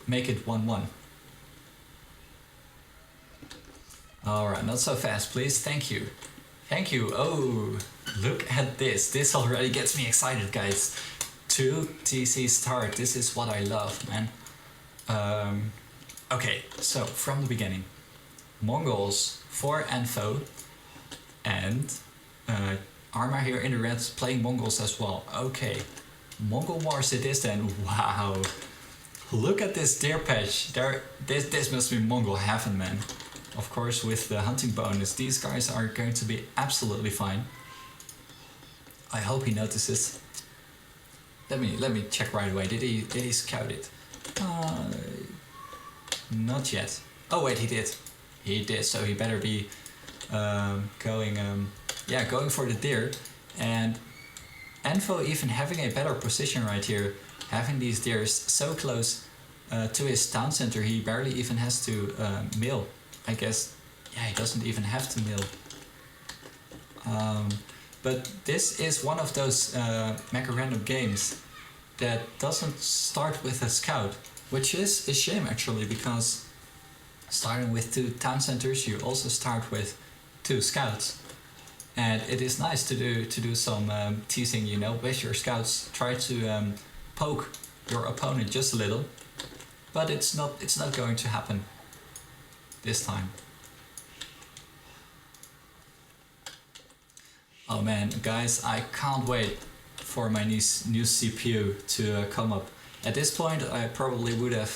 make it 1-1. Alright, not so fast, please. Thank you. Thank you. Oh, look at this. This already gets me excited, guys. 2 TC start. This is what I love, man. Okay, so from the beginning. Mongols for ANFO. And Arma here in the red playing Mongols as well. Okay. Mongol Wars it is then. Wow. Look at this deer patch. This must be Mongol heaven, man. Of course, with the hunting bonus, these guys are going to be absolutely fine. I hope he notices. Let me check right away. Did he scout it? Not yet. Oh wait, he did. He did. So he better be going for the deer. And ANFO even having a better position right here, having these deers so close to his town center, he barely even has to mill. I guess, yeah, he doesn't even have to mill. But this is one of those megarandom games that doesn't start with a scout, which is a shame actually, because starting with 2 town centers, you also start with 2 scouts. And it is nice to do some teasing, you know, with your scouts. Try to poke your opponent just a little, but it's not going to happen this time. Oh man, guys, I can't wait for my new CPU to come up. At this point, I probably would have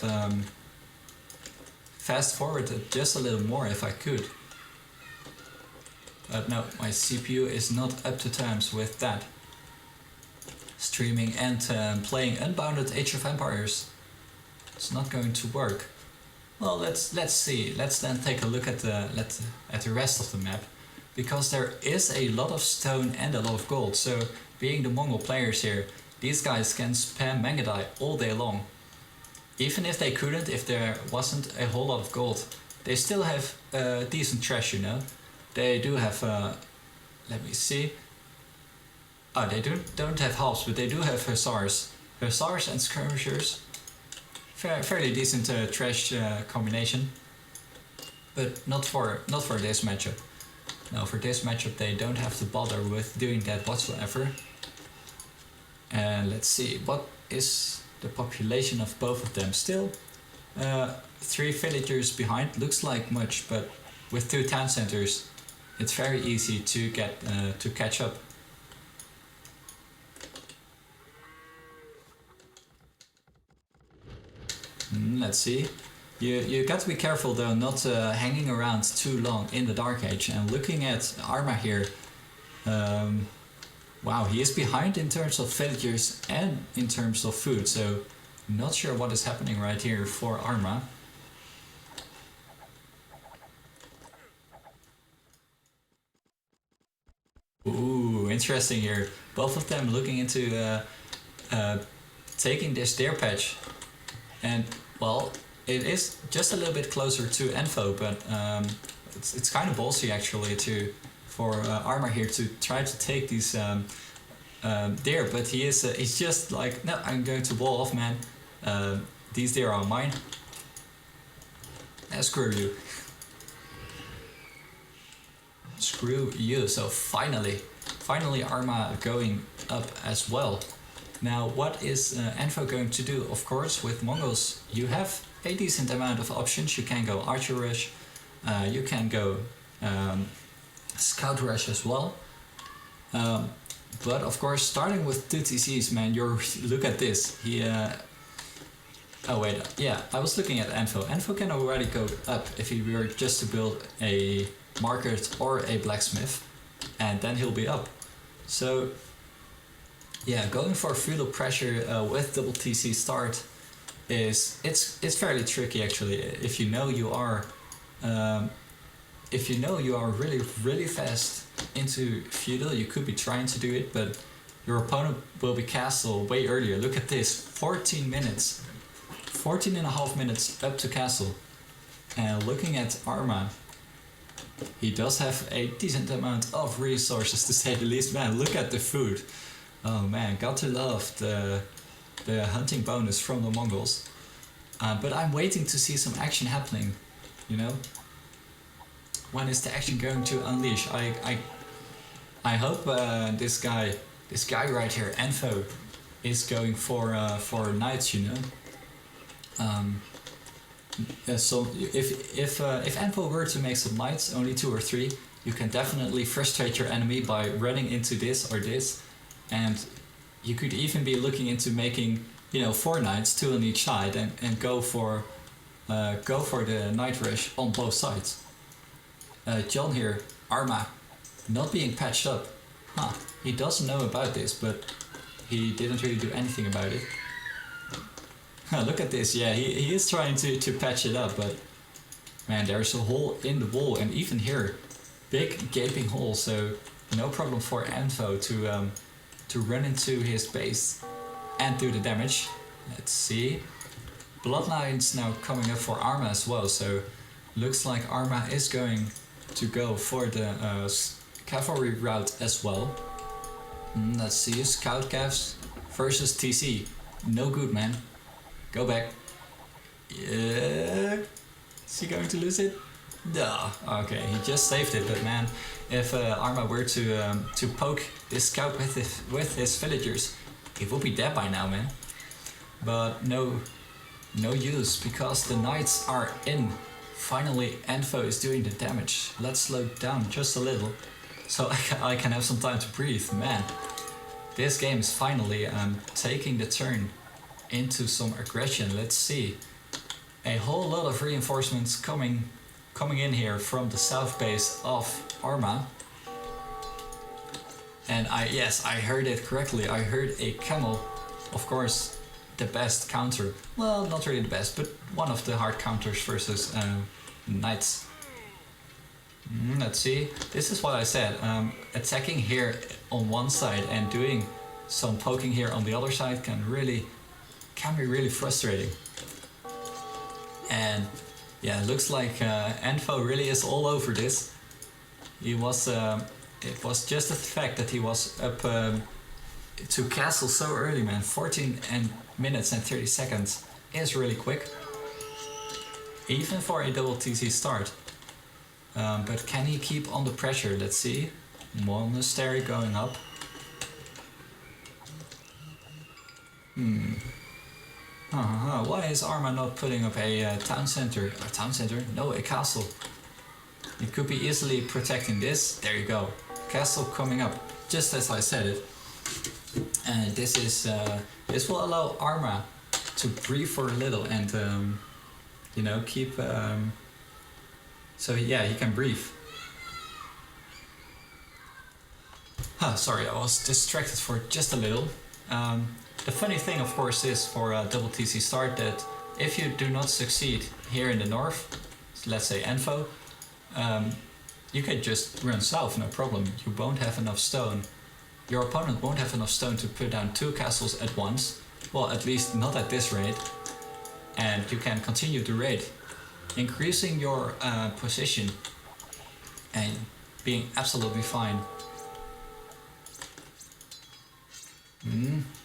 fast forwarded just a little more if I could. But no, my CPU is not up to terms with that. Streaming and playing unbounded Age of Empires. It's not going to work. Well, let's see. Let's then take a look at the rest of the map, because there is a lot of stone and a lot of gold. So being the Mongol players here, these guys can spam Mangadai all day long. Even if they couldn't, if there wasn't a whole lot of gold, they still have decent trash, you know. They do have, let me see. Oh, they don't have halves, but they do have hussars. Hussars and skirmishers. Fairly decent trash combination, but not for this matchup. No, for this matchup they don't have to bother with doing that whatsoever. And let's see, what is the population of both of them? Still 3 villagers behind. Looks like much, but with 2 town centers, it's very easy to get to catch up. Let's see. You got to be careful though, not hanging around too long in the Dark Age. And looking at Arma here, wow, he is behind in terms of villagers and in terms of food. So not sure what is happening right here for Arma. Ooh, interesting here. Both of them looking into taking this deer patch. And well, it is just a little bit closer to ANFO, but it's kind of ballsy actually for Arma here to try to take these deer. But he's just like, no, I'm going to wall off, man. These deer are mine. Screw you. Screw you. So finally Arma going up as well. Now, what is ANFO going to do? Of course, with Mongols, you have a decent amount of options. You can go Archer Rush, you can go Scout Rush as well. But of course, starting with 2 TCs, man, look at this. Oh wait, yeah, I was looking at ANFO. ANFO can already go up if he were just to build a market or a blacksmith, and then he'll be up. So yeah, going for feudal pressure with double TC start it's fairly tricky actually. If you know you are really fast into feudal, you could be trying to do it, but your opponent will be castle way earlier. Look at this, 14 minutes, 14 and a half minutes up to castle. And looking at Arma, he does have a decent amount of resources, to say the least. Man, look at the food. Oh man, got to love the hunting bonus from the Mongols. But I'm waiting to see some action happening, you know? When is the action going to unleash? I hope this guy right here, ANFO, is going for knights, you know? So if ANFO were to make some knights, only 2 or 3, you can definitely frustrate your enemy by running into this or this, and you could even be looking into making, you know, 4 knights, 2 on each side, and go for the knight rush on both sides. John here, Arma, not being patched up. Huh, he doesn't know about this, but he didn't really do anything about it. Look at this, yeah, he is trying to patch it up, but man, there's a hole in the wall, and even here, big gaping hole, so no problem for ANFO to run into his base and do the damage. Let's see. Bloodlines now coming up for Arma as well, so looks like Arma is going to go for the cavalry route as well. Let's see, Scout Cavs versus TC. No good, man. Go back. Yeah. Is he going to lose it? Duh. Okay, he just saved it, but man, if Arma were to poke this scout with his villagers, he would be dead by now, man. But no use, because the knights are in. Finally, ANFO is doing the damage. Let's slow down just a little, so I can have some time to breathe. Man, this game is finally taking the turn into some aggression. Let's see. A whole lot of reinforcements coming in here from the south base of Arma. And I heard it correctly. I heard a camel, of course, the best counter. Well, not really the best, but one of the hard counters versus knights. Let's see. This is what I said. Attacking here on one side and doing some poking here on the other side can be really frustrating. And yeah, it looks like ANFO really is all over this. He was. It was just the fact that he was up to castle so early, man. 14 minutes and 30 seconds is really quick, even for a double TC start. But can he keep on the pressure? Let's see. Monastery going up. Why is Arma not putting up a town center? A town center? No, a castle. It could be easily protecting this. There you go. Castle coming up, just as I said it. And this will allow Arma to breathe for a little and keep. So yeah, he can breathe. Sorry, I was distracted for just a little. The funny thing, of course, is for a double TC start that if you do not succeed here in the north, let's say ANFO, you can just run south, no problem. You won't have enough stone. Your opponent won't have enough stone to put down 2 castles at once. Well, at least not at this rate. And you can continue the raid, increasing your position and being absolutely fine.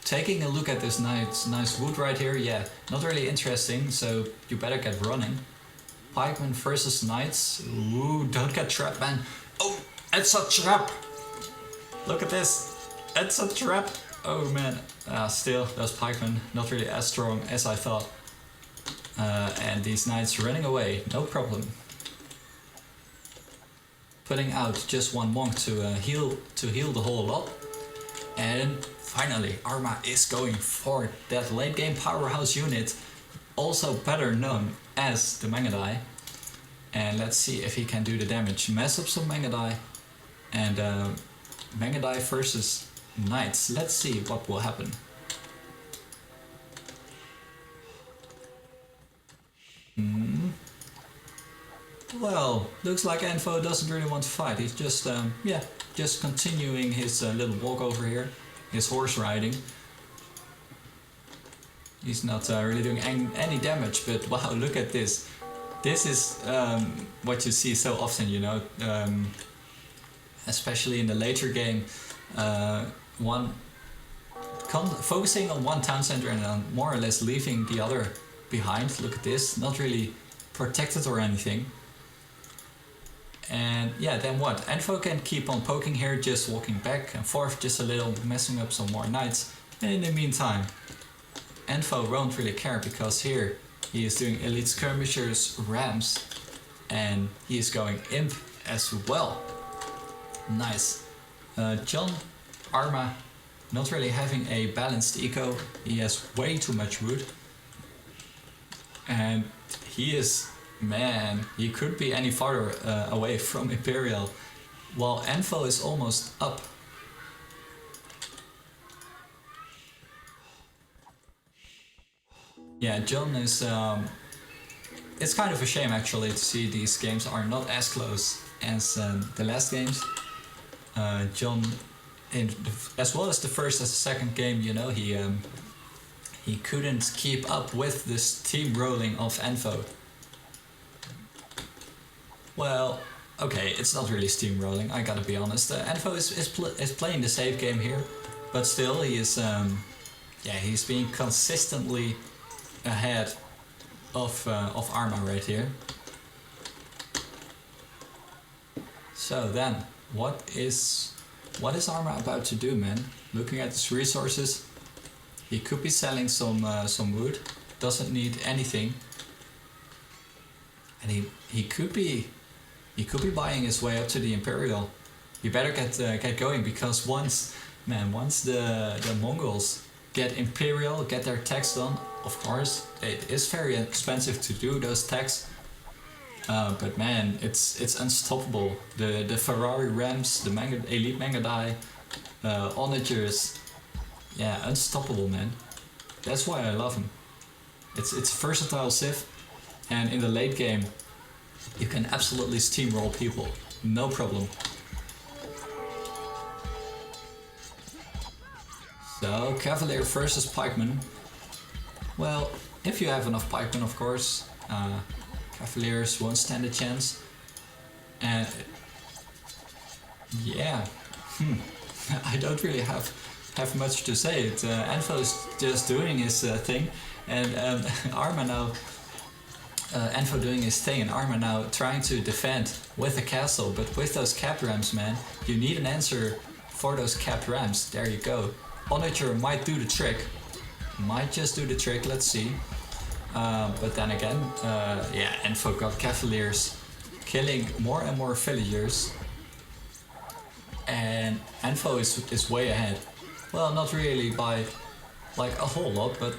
Taking a look at this nice wood right here, yeah, not really interesting, so you better get running. Pikemen versus knights. Ooh, don't get trapped, man. Oh, it's a trap! Look at this. It's a trap. Oh man. Still, those pikemen not really as strong as I thought. And these knights running away, no problem. Putting out just one monk to heal the whole lot. And finally, Arma is going for that late game powerhouse unit, also better known as the Mangadai. And let's see if he can do the damage. Mess up some Mangadai. And Mangadai versus Knights. Let's see what will happen. Well, looks like ANFO doesn't really want to fight. He's just, just continuing his little walk over here. His horse riding. He's not really doing any damage, but wow, look at this. This is what you see so often, you know, especially in the later game. Focusing on one town center and more or less leaving the other behind. Look at this, not really protected or anything. And yeah, then what? ANFO can keep on poking here, just walking back and forth just a little, messing up some more knights. And in the meantime, ANFO won't really care, because here he is doing elite skirmishers, rams, and he is going imp as well. Nice. John, Arma, not really having a balanced eco. He has way too much wood. And he is, man, he could be any farther away from Imperial, while ANFO is almost up. Yeah, John is, it's kind of a shame actually to see these games are not as close as the last games. John, as well as the first as the second game, you know, he couldn't keep up with the steamrolling of ANFO. Well, okay, it's not really steamrolling, I gotta be honest. ANFO is playing the safe game here, but still he is, he's being consistently ahead of Arma right here. So then, what is Arma about to do, man? Looking at his resources, he could be selling some wood. Doesn't need anything, and he could be buying his way up to the Imperial. You better get going, because once the Mongols get Imperial, get their tax done. Of course, it is very expensive to do those tax, but man, it's unstoppable. The Ferrari Rams, the elite Mangadai, Onagers, yeah, unstoppable, man. That's why I love him. It's versatile Civ, and in the late game, you can absolutely steamroll people, no problem. So, Cavalier versus Pikeman. Well, if you have enough pikemen, of course, Cavaliers won't stand a chance. And yeah, I don't really have much to say. ANFO is just doing his thing, and Arma now, ANFO doing his thing, and Arma now trying to defend with a castle. But with those capped rams, man, you need an answer for those capped rams. There you go. Onager might do the trick. Might just do the trick, let's see. But then again, ANFO got Cavaliers killing more and more villagers. And ANFO is way ahead. Well, not really by like a whole lot, but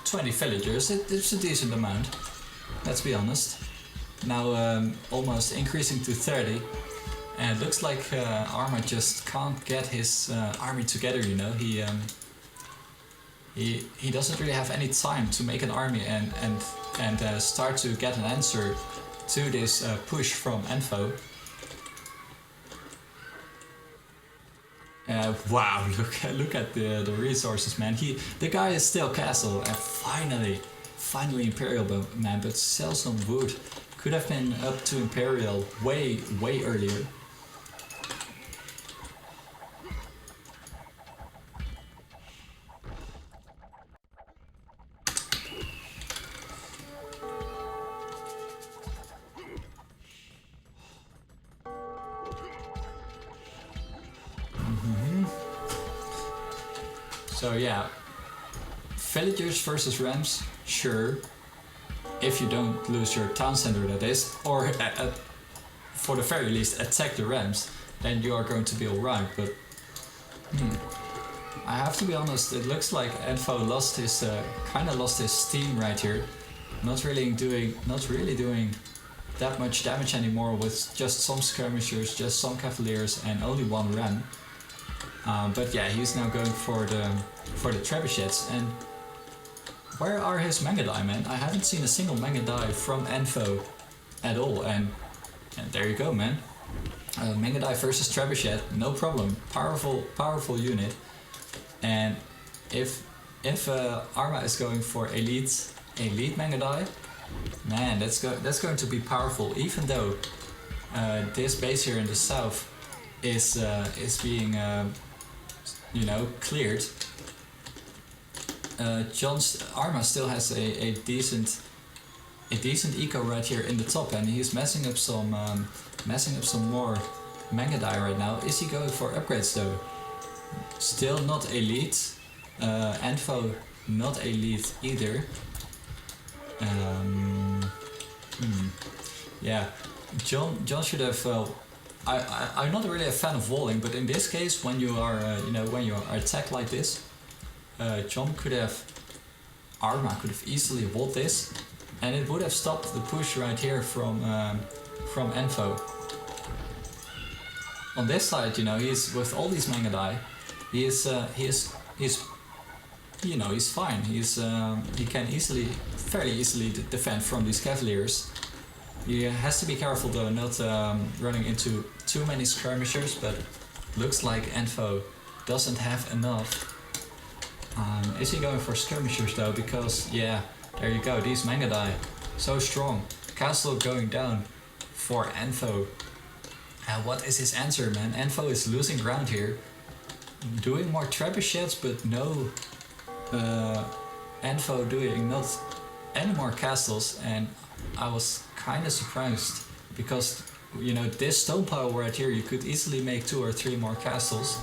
20 villagers, it's a decent amount. Let's be honest. Now almost increasing to 30. And it looks like Arma just can't get his army together, you know. He doesn't really have any time to make an army and start to get an answer to this push from ANFO. Wow, look at the resources, man. The guy is still castle, and finally Imperial, man, but sell some wood. Could have been up to Imperial way earlier. So yeah, villagers versus rams, sure. If you don't lose your town center, that is, or for the very least attack the rams, then you are going to be alright. But I have to be honest, it looks like ANFO lost his kinda lost his steam right here. Not really doing that much damage anymore with just some skirmishers, just some cavaliers, and only one ram. But yeah, he's now going for the trebuchets. And where are his Mangadai, man? I haven't seen a single Mangadai from ANFO at all. And there you go, man. Mangadai versus trebuchet, no problem. Powerful unit. And if Arma is going for elite Mangadai, man, that's going to be powerful. Even though this base here in the south is being cleared. John's Arma still has a decent eco right here in the top, and he's messing up some more manga die right now. Is he going for upgrades though? Still not elite. ANFO not elite either. Yeah, John should have. I'm not really a fan of walling, but in this case, when you are when you are attacked like this, John could have Arma could have easily walled this, and it would have stopped the push right here from ANFO. On this side, he's with all these manga die, he's fine. He can fairly easily defend from these cavaliers. He has to be careful though, not running into too many skirmishers, but looks like ANFO doesn't have enough. Is he going for skirmishers though? Because yeah, there you go, these manga die, so strong. Castle going down for ANFO. And what is his answer, man? ANFO is losing ground here. Doing more trebuchets, but no ANFO doing not any more castles, and I was kind of surprised because this stone pile right here, you could easily make 2 or 3 more castles,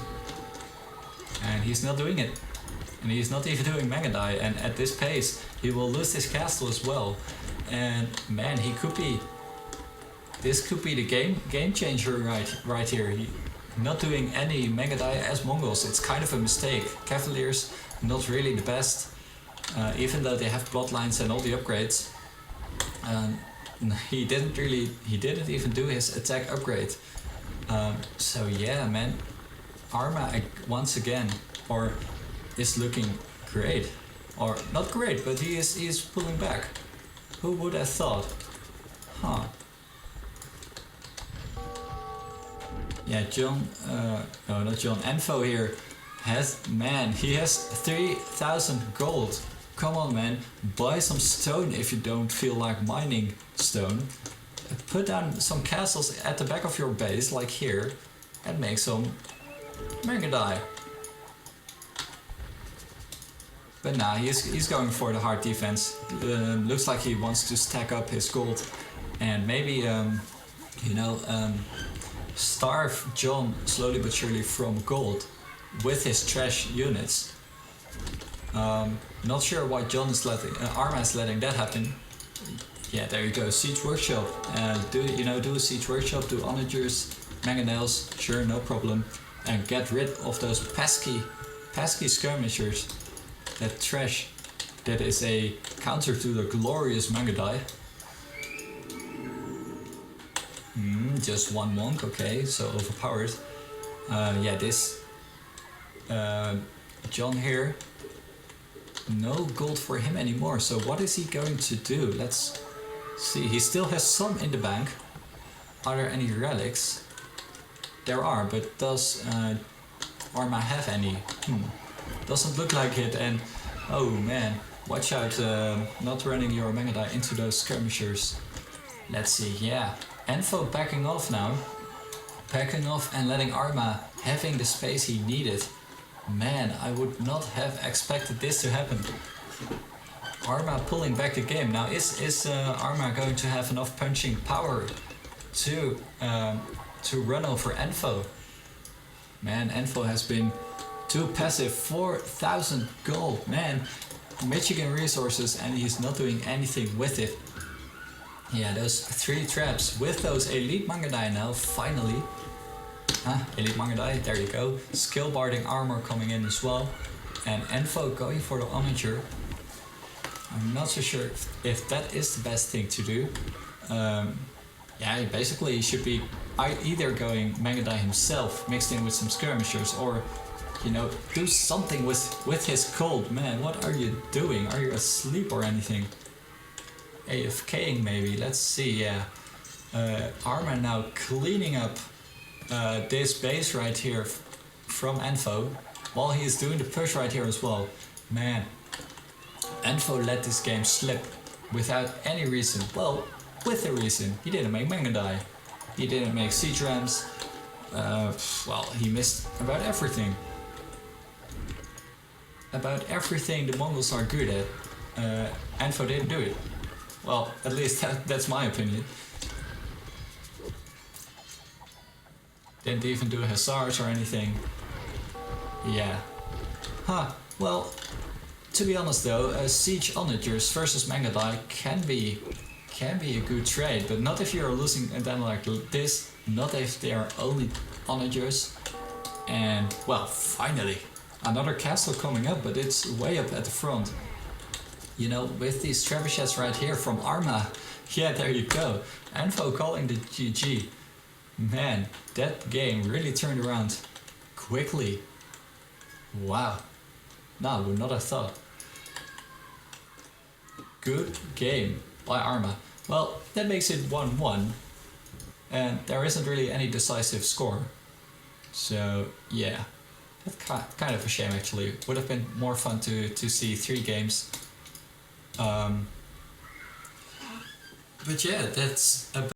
and he's not doing it, and he's not even doing manga die, and at this pace he will lose this castle as well. And man, this could be the game changer right here. Not doing any manga die as Mongols, it's kind of a mistake. Cavaliers not really the best, even though they have bloodlines and all the upgrades. He didn't even do his attack upgrade. So yeah, man, Arma once again, or is looking great, or not great, but he is pulling back. Who would have thought? Huh. Yeah, John, no, not John, ANFO here he has 3,000 gold. Come on, man, buy some stone if you don't feel like mining stone. Put down some castles at the back of your base, like here, and make some manga die. But nah, he's going for the hard defense. Looks like he wants to stack up his gold and maybe, starve John slowly but surely from gold with his trash units. Not sure why John is Arma is letting that happen. Yeah, there you go, siege workshop. Do a siege workshop, do onagers, mangonels, sure, no problem, and get rid of those pesky skirmishers. That trash that is a counter to the glorious manga die. Just 1 monk, okay, so overpowered. Yeah, this John here, no gold for him anymore, so what is he going to do? Let's see, he still has some in the bank. Are there any relics? There are, but does Arma have any? Doesn't look like it, and oh man, watch out not running your manga die into those skirmishers. Let's see, yeah, ANFO backing off now. Backing off and letting Arma having the space he needed. Man, I would not have expected this to happen. Arma pulling back the game. Now is Arma going to have enough punching power to run over ANFO? Man, ANFO has been too passive. 4,000 gold, man. Michigan resources, and he's not doing anything with it. Yeah, those 3 traps with those elite manga die now, finally. Elite manga die, there you go. Skill barding armor coming in as well. And ANFO going for the onager. I'm not so sure if that is the best thing to do. Yeah, basically he should be either going manga die himself, mixed in with some skirmishers, or do something with his cold. Man, what are you doing? Are you asleep or anything? AFKing maybe, let's see, yeah. Arma now cleaning up this base right here from ANFO, while he is doing the push right here as well. Man, ANFO let this game slip without any reason. Well, with a reason. He didn't make manga die. He didn't make siege rams. Well, he missed about everything. about everything the Mongols are good at, ANFO didn't do it. Well, at least that's my opinion. Didn't even do hussars or anything. Yeah. Huh. Well, to be honest though, siege onagers versus Mangadai can be a good trade, but not if you're losing them like this. Not if they are only onagers. And well, finally, another castle coming up, but it's way up at the front. You know, with these trebuchets right here from Arma. Yeah, there you go. ANFO calling the GG. Man, that game really turned around quickly. Wow. No, would not have thought. Good game by Arma. Well, that makes it 1-1. And there isn't really any decisive score. So, yeah. That's kind of a shame actually. Would have been more fun to see 3 games. But yeah, that's about